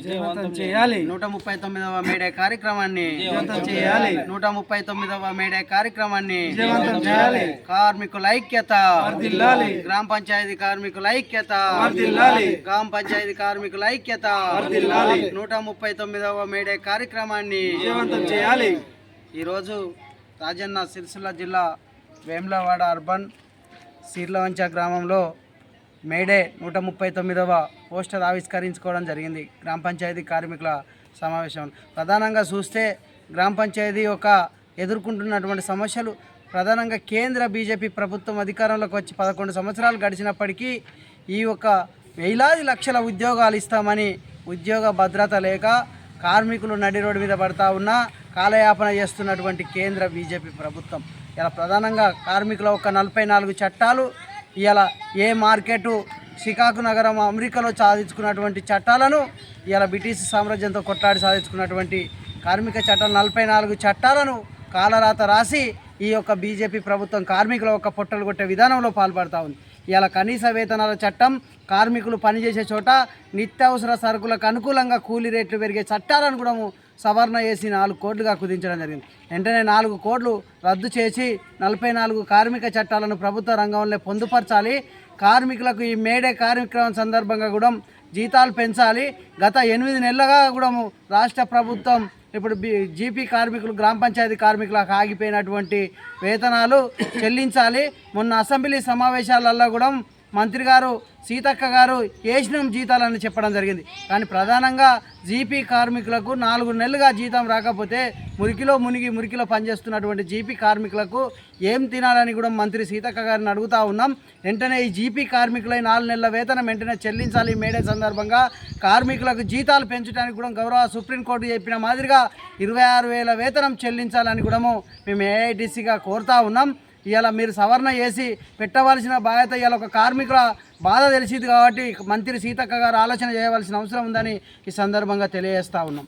విజయవంతం చేయాలి. 139వ మేడే కార్యక్రమాన్ని విజయవంతం చేయాలి. 139వ మేడే కార్యక్రమాన్ని విజయవంతం చేయాలి. కార్మికుల ఐక్యత వర్ధిల్లాలి. గ్రామ పంచాయతీ కార్మికుల ఐక్యత వర్ధిల్లాలి. గ్రామ పంచాయతీ కార్మికుల ఐక్యత వర్ధిల్లాలి. 139వ మేడే కార్యక్రమాన్ని విజయవంతం చేయాలి. ఈరోజు రాజన్న సిరిసిల్ల జిల్లా వేములవాడ అర్బన్ సీర్లవంచ గ్రామంలో మేడే 139వ పోస్టర్ ఆవిష్కరించుకోవడం జరిగింది. గ్రామ పంచాయతీ కార్మికుల సమావేశం ప్రధానంగా చూస్తే గ్రామ పంచాయతీ యొక్క ఎదుర్కొంటున్నటువంటి సమస్యలు ప్రధానంగా కేంద్ర బీజేపీ ప్రభుత్వం అధికారంలోకి వచ్చి 11 సంవత్సరాలు గడిచినప్పటికీ ఈ యొక్క వేలాది లక్షల ఉద్యోగాలు ఇస్తామని ఉద్యోగ భద్రత లేక కార్మికులు నడి రోడ్డు మీద పడతా ఉన్నా కాలయాపన చేస్తున్నటువంటి కేంద్ర బీజేపీ ప్రభుత్వం ఇలా ప్రధానంగా కార్మికుల ఒక 44 చట్టాలు ఇలా ఏ మార్కెటు షికాగో నగరం అమెరికాలో సాధించుకున్నటువంటి చట్టాలను ఇలా బ్రిటిష్ సామ్రాజ్యంతో కొట్లాడి సాధించుకున్నటువంటి కార్మిక చట్టాలు 44 చట్టాలను కాలరాత రాసి ఈ యొక్క బీజేపీ ప్రభుత్వం కార్మికుల యొక్క పొట్టలు కొట్టే విధానంలో పాల్పడుతూ ఉంది. ఇలా కనీస వేతనాల చట్టం కార్మికులు పనిచేసే చోట నిత్యావసర సరుకులకు అనుకూలంగా కూలీ రేట్లు పెరిగే చట్టాలను కూడా సవరణ చేసి 4 కోట్లుగా కుదించడం జరిగింది. వెంటనే 4 కోట్లు రద్దు చేసి 44 కార్మిక చట్టాలను ప్రభుత్వ రంగంలో పొందుపరచాలి. కార్మికులకు ఈ మేడే కార్యక్రమం సందర్భంగా కూడా జీతాలు పెంచాలి. గత 8 నెలలుగా కూడా రాష్ట్ర ప్రభుత్వం ఇప్పుడు జీపీ కార్మికులు గ్రామ పంచాయతీ కార్మికులకు ఆగిపోయినటువంటి వేతనాలు చెల్లించాలి. మొన్న అసెంబ్లీ సమావేశాలలో కూడా మంత్రి గారు సీతక్క గారు వేసినాం జీతాలని చెప్పడం జరిగింది. కానీ ప్రధానంగా జీపీ కార్మికులకు 4 నెలలుగా జీతం రాకపోతే మురికిలో పనిచేస్తున్నటువంటి జీపీ కార్మికులకు ఏం తినాలని కూడా మంత్రి సీతక్క గారిని అడుగుతూ ఉన్నాం. వెంటనే ఈ జీపీ కార్మికులై 4 నెలల వేతనం వెంటనే చెల్లించాలి. మేడే సందర్భంగా కార్మికులకు జీతాలు పెంచడానికి కూడా గౌరవ సుప్రీంకోర్టు చెప్పిన మాదిరిగా 26,000 వేతనం చెల్లించాలని కూడా మేము ఏఐటీసీగా కోరుతూ ఉన్నాం. ఇవాళ మీరు సవరణ చేసి పెట్టవలసిన బాధ్యత ఇవాళ ఒక కార్మికుల బాధ తెలిసింది కాబట్టి మంత్రి సీతక్క గారు ఆలోచన చేయవలసిన అవసరం ఉందని ఈ సందర్భంగా తెలియజేస్తూ ఉన్నాం.